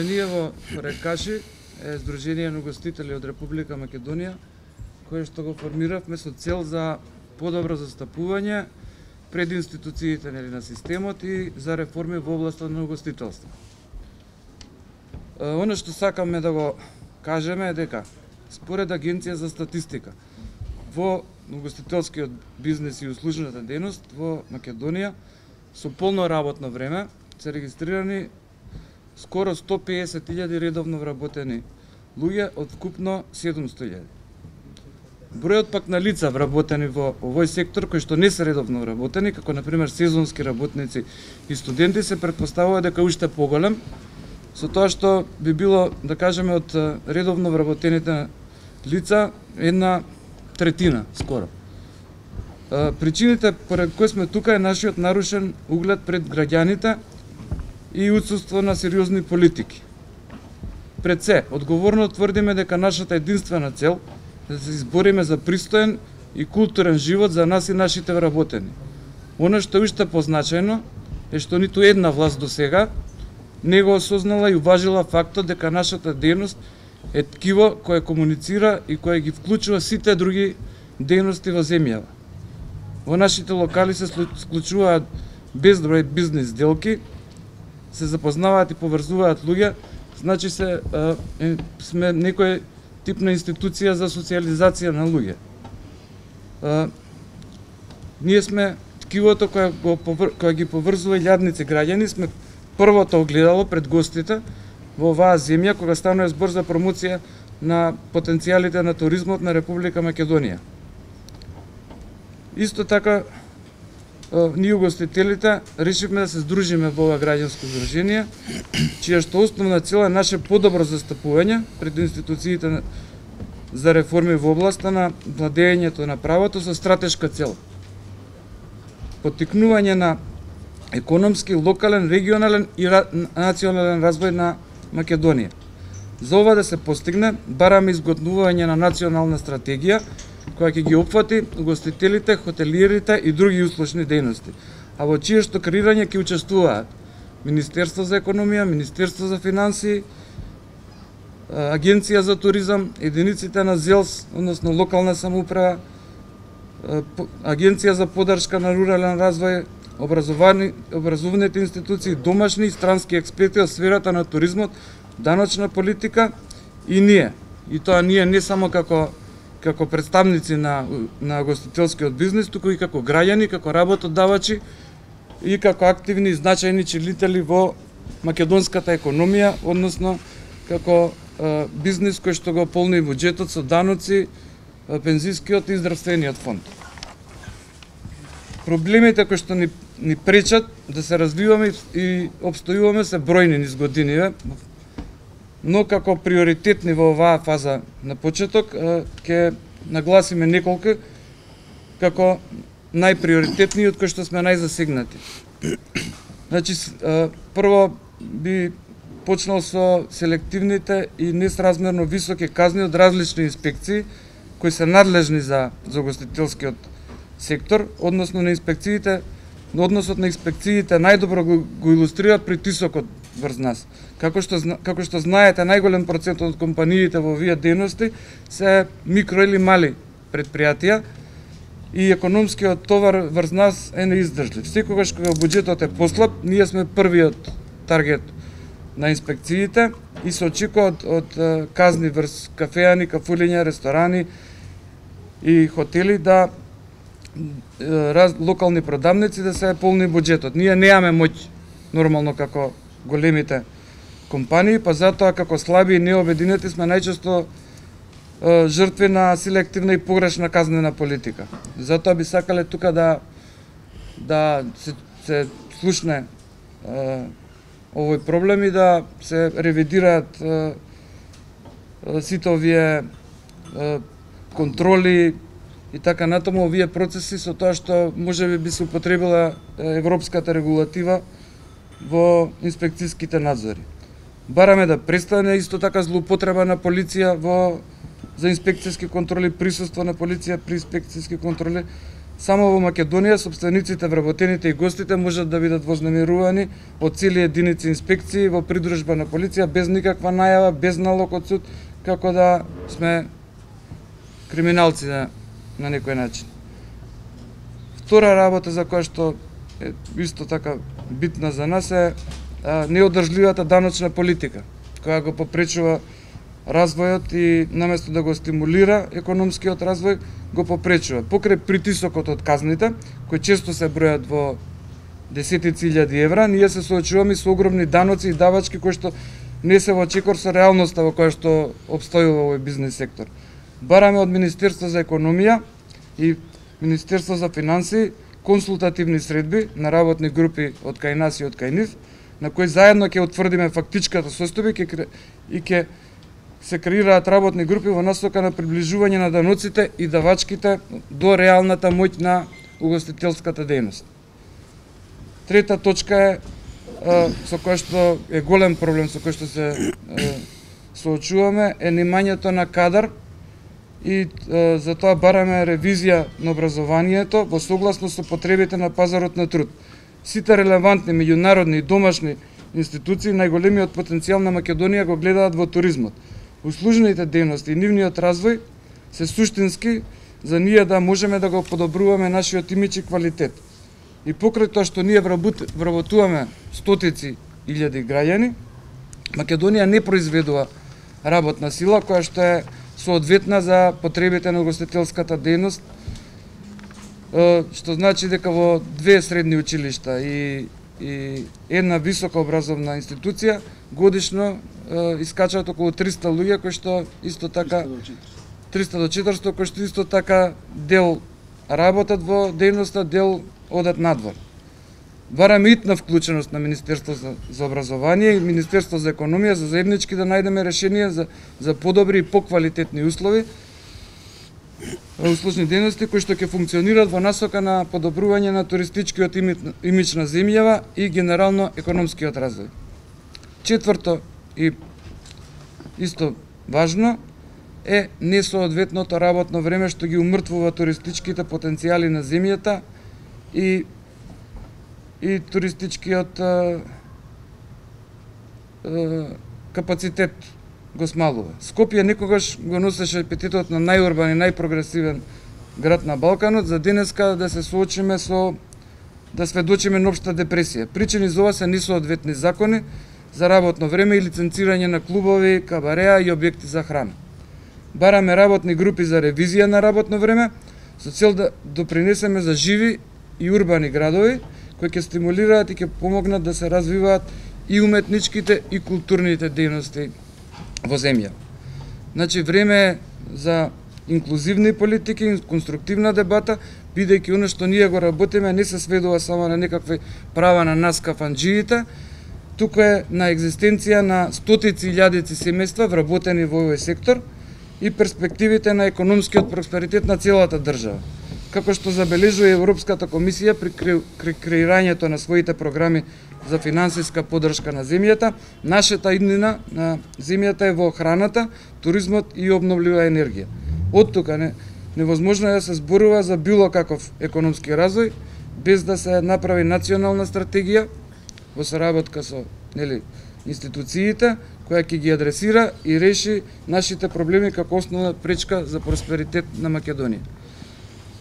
Ние во Рекаши е Сдружение на угостители од Република Македонија, кое што го формиравме со цел за подобро застапување пред институциите на системот и за реформи во областа на угостителство. Оно што сакаме да го кажеме е дека според Агенција за статистика во угостителскиот бизнес и услужната дејност во Македонија со полно работно време се регистрирани скоро 150.000 редовно вработени луѓе од вкупно 700.000. Бројот пак на лица вработени во овој сектор кои што не се редовно вработени, како на пример сезонски работници и студенти, се претпоставува дека уште поголем, со тоа што би било, да кажеме, од редовно вработените лица 1/3 скоро. Причините поради кои сме тука е нашиот нарушен углед пред граѓаните и отсуство на сериозни политики. Пред се, одговорно тврдиме дека нашата единствена цел е да се избориме за пристоен и културен живот за нас и нашите вработени. Оно што е уште позначајно е што ниту една власт до сега не го осознала и уважила фактот дека нашата дејност е ткиво кое комуницира и кое ги вклучува сите други дејности во земјава. Во нашите локали се склучуваат безброј бизнес сделки, се запознаваат и поврзуваат луѓе, значи сме некој тип на институција за социализација на луѓе. Ние сме ткивото кое ги поврзува илјадници граѓани, сме првото огледало пред гостите во оваа земја кога станува збор за промоција на потенцијалите на туризмот на Република Македонија. Исто така, ние угостителите решивме да се здружиме во ова граѓанско здружение, чија што основна цел е наше подобро застапување пред институциите за реформи во областа на владењето на правото со стратешка цел поттикнување на економски, локален, регионален и национален развој на Македонија. За ова да се постигне, бараме изготвување на национална стратегија која ќе ги опфати угостителите, хотелиерите и други услужни дејности, а во чие што креирање ќе учествуваат Министерство за економија, Министерство за финансии, Агенција за туризам, единиците на ЗЕЛС, односно локална самоуправа, Агенција за поддршка на рурален развој, образовните институции, домашни и странски експерти од сферата на туризмот, даночна политика и ние. И тоа ние не само како представници на гостителскиот бизнес, туку и како граѓани, како работодавачи и како активни и значајни членители во македонската економија, односно како бизнес кој што го полни буџетот со даноци, пензискиот и здравствениот фонд. Проблемите кои што ни пречат да се развиваме и обстојуваме се бројни низ годиниве, но како приоритетни во оваа фаза на почеток ќе нагласиме неколку како најприоритетни од кои што сме најзасегнати. Значи, прво би почнал со селективните и несразмерно високи казни од различни инспекции кои се надлежни за угостителскиот сектор, односно на инспекциите, односот на инспекциите најдобро го илустрира притисокот врз нас. Како што знаете, најголем процент од компаниите во овие дејности се микро или мали предпријатија и економскиот товар врз нас е неиздржлив. Секогаш кога буџетот е послаб, ние сме првиот таргет на инспекциите и се очекува од казни врз кафеани, кафулиња, ресторани и хотели да локални продавници да се полни буџетот. Ние немаме моќ нормално како големите компании, па затоа како слаби и необединети сме најчесто жртви на селективна и погрешна казнена политика. Затоа би сакале тука да се слушне овој проблем и да се ревидираат сите овие контроли и така натаму овие процеси, со тоа што можеби би се употребила европската регулатива во инспекцијските надзори. Бараме да престане исто така злоупотреба на полиција за инспекцијски контроли, присуство на полиција при инспекцијски контроли, Само во Македонија сопствениците, вработените и гостите можат да бидат вознемирувани од цели единици инспекции во придружба на полиција без никаква најава, без налог од суд, како да сме криминалци на некој начин. Втора работа за која што е исто така битна за нас е неодржливата даночна политика, која го попречува развојот и наместо да го стимулира економскиот развој, го попречува. Покрај притисокот од казните, кои често се бројат во десетици илјади евра, ние се соочуваме со огромни даноци и давачки кои што не се во чекор со реалноста во која што обстојува овој бизнес сектор. Бараме од Министерство за економија и Министерство за финансии консултативни средби на работни групи од кај нас и од кај нив, на кои заедно ќе утврдиме фактичката состојба и ќе се креираат работни групи во насока на приближување на даноците и давачките до реалната моќ на угостителската дејност. Трета точка е со која што е голем проблем со кој што се соочуваме е немањето на кадар и затоа бараме ревизија на образованието во согласност со потребите на пазарот на труд. Сите релевантни меѓународни и домашни институции најголемиот потенцијал на Македонија го гледаат во туризмот. Услужните дејности и нивниот развој се суштински за ние да можеме да го подобруваме нашиот имидж и квалитет. И покрај тоа што ние вработуваме стотици илјади граѓани, Македонија не произведува работна сила која што е соодветна за потребите на угостителската дејност, што значи дека во две средни училишта и една висока образовна институција годишно искачаат околу 300 луѓе кои што исто така 300 до 400 кои што исто така дел работат во дејноста, дел одат надвор. Бараме итна вклученост на Министерство за образование и Министерство за економија за заеднички да најдеме решение за подобри и поквалитетни услови услужни дејности кои што ќе функционираат во насока на подобрување на туристичкиот имидж на земјава и генерално економскиот развој. Четврто и исто важно е несоодветното работно време што ги умртвува туристичките потенцијали на земјата и туристичкиот капацитет го смалува. Скопје некогаш го носеше епитетот на најурбан и најпрогресивен град на Балканот, за денеска да се соочиме да сведочиме на општа депресија. Причини за ова се несоодветни закони за работно време и лиценцирање на клубови, кабареа и објекти за храна. Бараме работни групи за ревизија на работно време со цел да допринесеме за живи и урбани градови кои ќе стимулираат и ќе помогнат да се развиваат и уметничките и културните дејности во земја. Значи време е за инклузивни политики, конструктивна дебата, бидејќи оно што ние го работиме не се сведува само на некакви права на нас кафанџиите, туку е на екзистенција на стотици илјадици семејства вработени во овој сектор и перспективите на економскиот просперитет на целата држава. Како што забележува Европската комисија при креирањето на своите програми за финансиска поддршка на земјата, нашата иднина на земјата е во храната, туризмот и обновлива енергија. Од тука невозможно е да се зборува за било каков економски развој без да се направи национална стратегија во соработка со институциите која ќе ги адресира и реши нашите проблеми како основна пречка за просперитет на Македонија.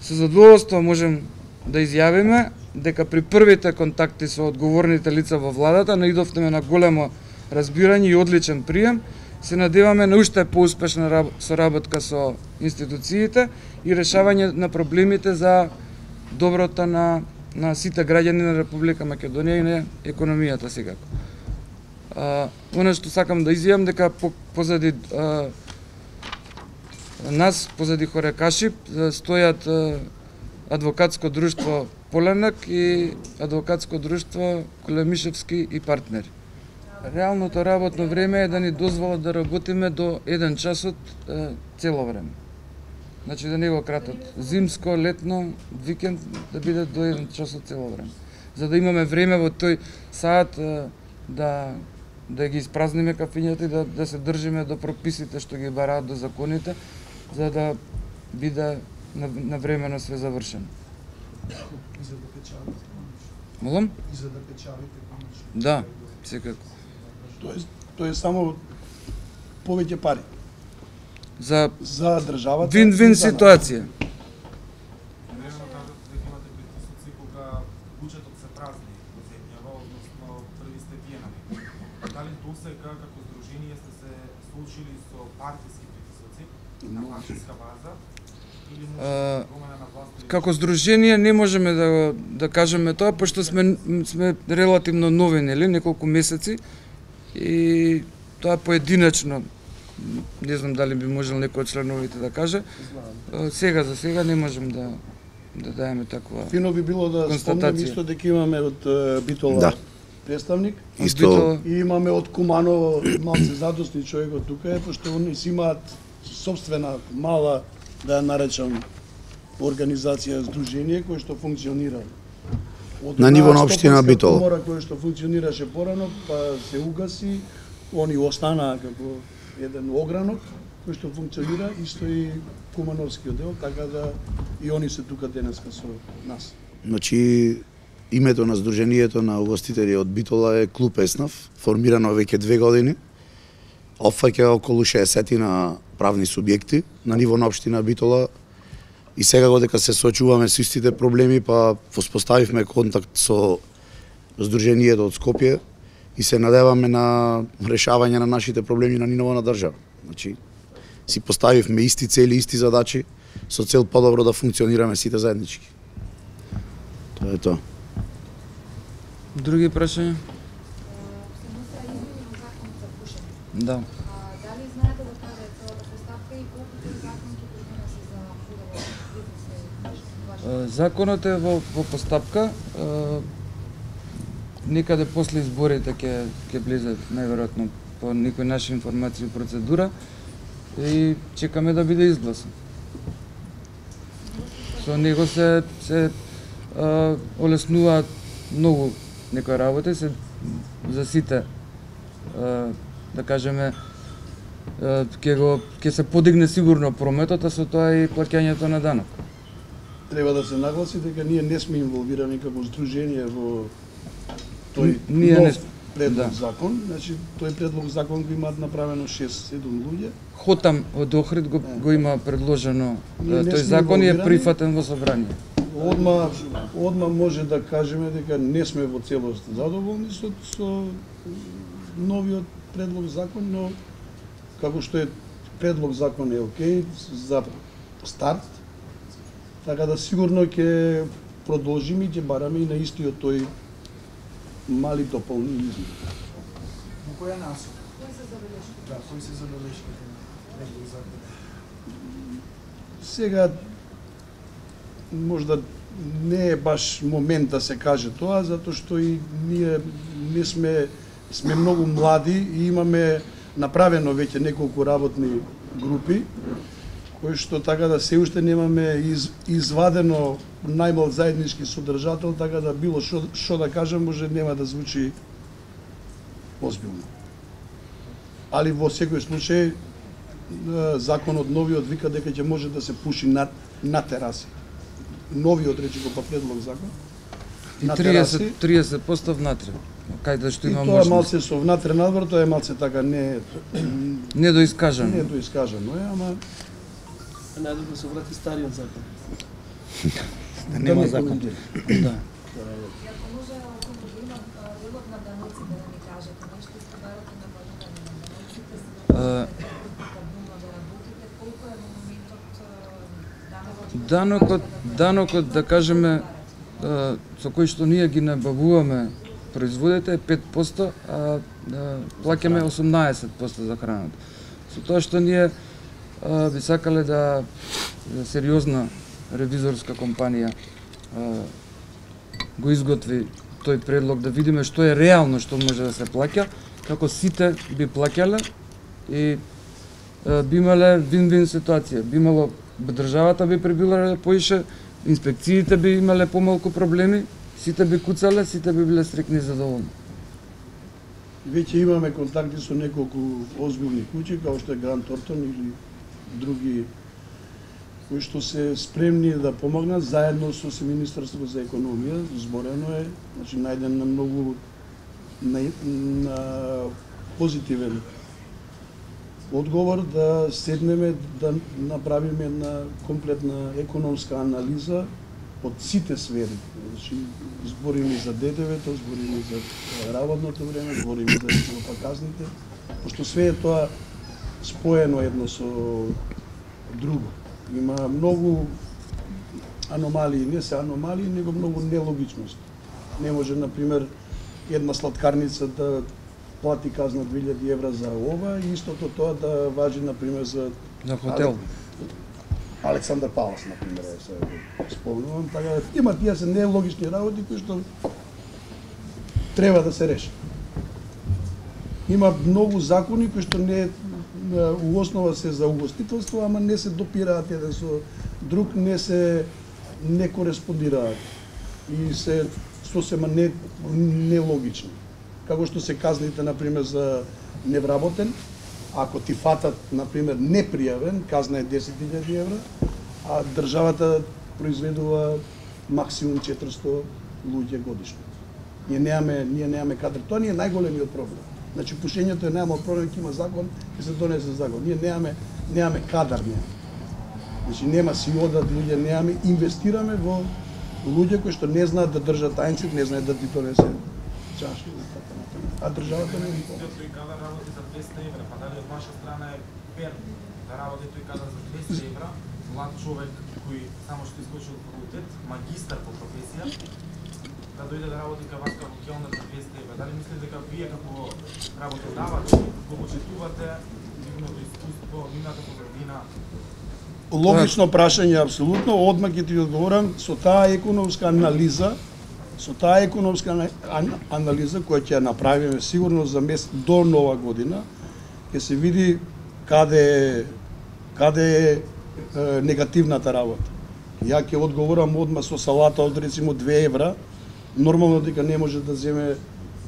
Со задоволство можем да изјавиме дека при првите контакти со одговорните лица во владата наидовме на големо разбирање и одличен прием. Се надеваме на уште поуспешна соработка со институциите и решавање на проблемите за доброто на сите граѓани на Република Македонија и на економијата секако. Оно што сакам да изјавам дека позади нас, позади Хорекашип, стојат адвокатско друштво Поленак и адвокатско друштво Колемишевски и партнери. Реалното работно време е да ни дозволат да работиме до 1 часот цело време. Значи да не го кратат зимско, летно, викенд, да биде до 1 часот цело време. За да имаме време во тој саат да ги испразниме кафињата и да се држиме до прописите што ги бараат, до законите, за да биде навремено све завршено. И за да печалите конечно. Молам? И за да печалите конечно. Да, секако. Тоа е само повеќе пари За за државата. вин-вин и за нас. ситуација. Времено кажат дека имате притисоци кога буџетот се празни во земјава, односно први сте тие на него. Дали досега како здружение сте се соочили со партиски притисоци на партиска база или може промена на власт? Како здружение не можеме да кажеме тоа, пошто сме релативно нови, нели, неколку месеци и тоа поединечно, не знам дали би можел некој од членовите да каже. Сега за сега не можем да даеме таква. Фино би било да спомнем констатација. исто дека имаме од Битола Да. представник Исто и имаме од Куманово малце задосни човекот тука е, пошто они си имаат собствена мала, да ја наречам, организација, здружение кој што функционира. Од На ниво на Стопанска општина Битола. комора кој што функционираше порано, па се угаси, они останаа како еден огранок кој што функционира, исто и Кумановскиот дел, така да и они се тука денеска со нас. Значи, името на Сдруженијето на угостители од Битола е Клуб Еснав, формирано веќе 2 години. Опфаќа околу 60 на правни субјекти на ниво на општина Битола. И сега додека се соочуваме со истите проблеми, па воспоставивме контакт со Сдруженијето од Скопје и се надеваме на решавање на нашите проблеми на ниво на држава. Значи, си поставивме исти цели, исти задачи, со цел подобро да функционираме сите заеднички. Тоа е тоа. Други прашања? Да. Дали знаете да кажете од поставка и колку тој закон ќе допринесе за хубаво бизнес? Законот е во постапка. Некаде после изборите ќе влезе најверојатно по некои наши информации процедура и чекаме да биде изгласан. Со него се олеснуваат многу некои работи, се за сите да кажеме ќе се подигне сигурно прометот, а со тоа и плаќањето на данок. Треба да се нагласи дека ние не сме инволвирани како здружение во тој Ние нов не- предлог да. закон. Значи, тој предлог закон го имаат направено 6-7 луѓе. Хотам од Охрид го има предложено Ние не тој сме закон и е инволвирани. прифатен во собрание. Одма може да кажеме дека не сме во целост задоволни со новиот предлог закон, но како што е предлог закон е окей за старт, така да сигурно ќе продолжиме и ќе бараме и на истиот тој мали дополнени измени. Во која насока? Кои се забелешки? Да, кои се забелешките на предлог закон? Сега можда не е баш момент да се каже тоа, затоа што и ние не сме многу млади и имаме направено веќе неколку работни групи, кои што така да се уште немаме извадено најмал заеднички содржател, така да било што да кажам може нема да звучи озбилно. Али во секој случај законот новиот вика дека ќе може да се пуши на тераси. Новиот речи го па предлог закон. И На тераси. 30% внатре. Кај што И има тоа можност. малце со внатре надвор, тоа е малце така не Недоискажано. не доискажано е, ама Најдобро да се врати стариот закон. нема закон. Да. И ако може, ако го има делот на даноците да ни кажете, нешто сте барате на планирање на даноците, за да можете да работите, колку е во моментот Данокот да кажеме со кој што ние ги набавуваме производите е 5%, а плаќаме 18% за храната. Со тоа што ние би сакале да сериозна ревизорска компанија го изготви тој предлог, да видиме што е реално што може да се плаќа, како сите би плаќале и би имале вин-вин ситуација. Би имало државата би прибиле поише, инспекциите би имале помалку проблеми, сите би куцале, сите би биле стрекни и задоволни. Веќе имаме контакти со неколку озбилни куќи, како што е Гранд Тортон или други кои што се спремни да помогнат заедно со Министерството за економија. Зборено е, значи најден на многу на позитивен одговор да седнеме да направиме една комплетна економска анализа од сите сфери. Значи збориме за ДДВ-то, збориме за работното време, збориме за казните, пошто све е тоа споено едно со друго. Има многу аномалии, не се аномалии, него многу нелогичности. Не може, например, една сладкарница да плати казна 2000 евра за ова и истото тоа да важи, например, за хотел. Александар Палас, например, се спомнувам. Така, има тие се нелогични работи кои што треба да се решат. Има многу закони кои што не у основа се за угостителство, ама не се допираат еден со друг, не кореспондираат и се сосема нелогични. Како што се казните, например, за невработен, ако ти фатат, например, непријавен, казна е 10.000 евра, а државата произведува максимум 400 луѓе годишно. Ние немаме кадар. Тоа не е најголемиот проблем. Значи, пушењето е најмал проблем, ќе има закон, ќе се донесе закон. Ние немаме кадар, Значи, нема си одат луѓе, немаме, инвестираме во луѓе кои што не знаат да држат тајнци, не знаат да ти донесе чаши. А државата не е никога. Тој кадар работи за 200 евра, па дали од ваша страна е фер да работи тој кадар за 200 евра, млад човек кој само што искочи од факултет, магистар по професија, да дојде да работи кај вас како келнер за 200 евра. Дали мислите дека вие како работодавачи го почитувате нивното искуство, нивната позадина? Логично прашање, апсолутно, одмак ќе ти одговорам со таа економска анализа, која ќе ја направиме сигурно за до нова година, ќе се види каде е негативната работа. Ја ќе одговорам одма со салата од рецимо 2 евра, нормално дека не може да земе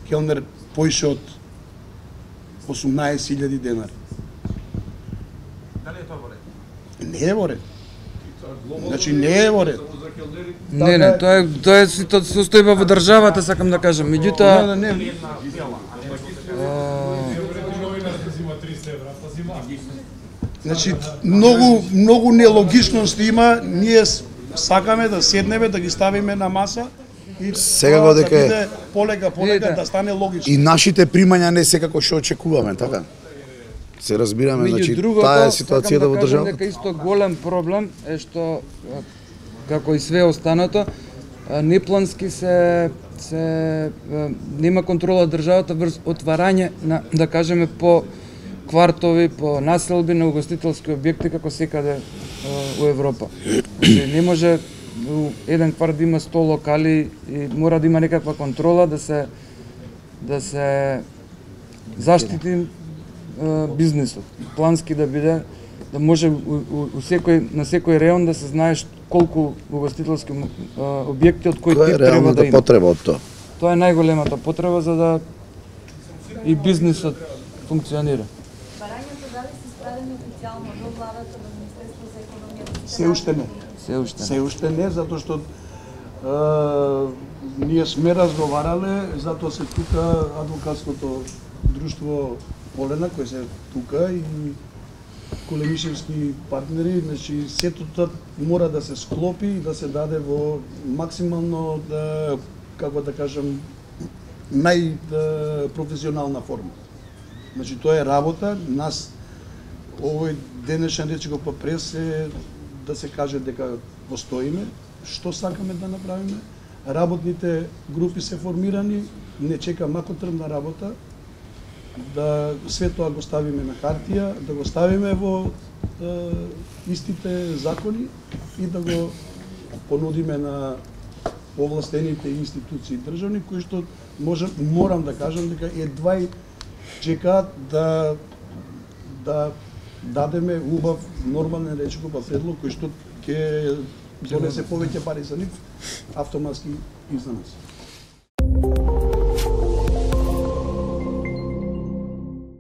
келнер поише од 18.000 денари. Дали е тоа во ред? Не е во ред. Значи не е во ред. Не, тоа е состојба во државата, сакам да кажам. Меѓутоа, Не. Значи многу нелогичности има, ние сакаме да седнеме, да ги ставиме на маса и Секако дека да биде полека Видите. да стане логично. и нашите примања не се како што очекуваме, така? Се разбираме, значи таа е ситуацијата во кажам државата. дека исто голем проблем е што како и све останато неплански се нема контрола од државата врз отварање на, да кажеме, по квартови, по населби на угостителски објекти како секаде у Европа. Значи, не може у еден кварт да има 100 локали и мора да има некаква контрола да се заштити бизнисот, плански да биде, да може на секој реон да се знае колку угостителски објекти од кој Која е тип треба да реалната има. потреба од тоа? Тоа е најголемата потреба за да и бизнисот функционира. Барањето дали се спредени официјално до владата, до Министерството за економија? Се уште не. Се уште не, затоа што ние сме разговарале, затоа се тука адвокатското друштво Полена, кој се тука и Колемишевски партнери, значи сето тоа мора да се склопи и да се даде во максимално, како да кажам, професионална форма. Значи тоа е работа, нас овој денешен речико по прес е да се каже дека постоиме, што сакаме да направиме. Работните групи се формирани, не чека макотрмна работа, да све тоа го ставиме на хартија, да го ставиме во истите закони и да го понудиме на овластените институции државни, кои што морам да кажам дека едва и чекаат да дадеме убав нормален речико предлог кој што ќе донесе повеќе пари за нив автоматски и за нас.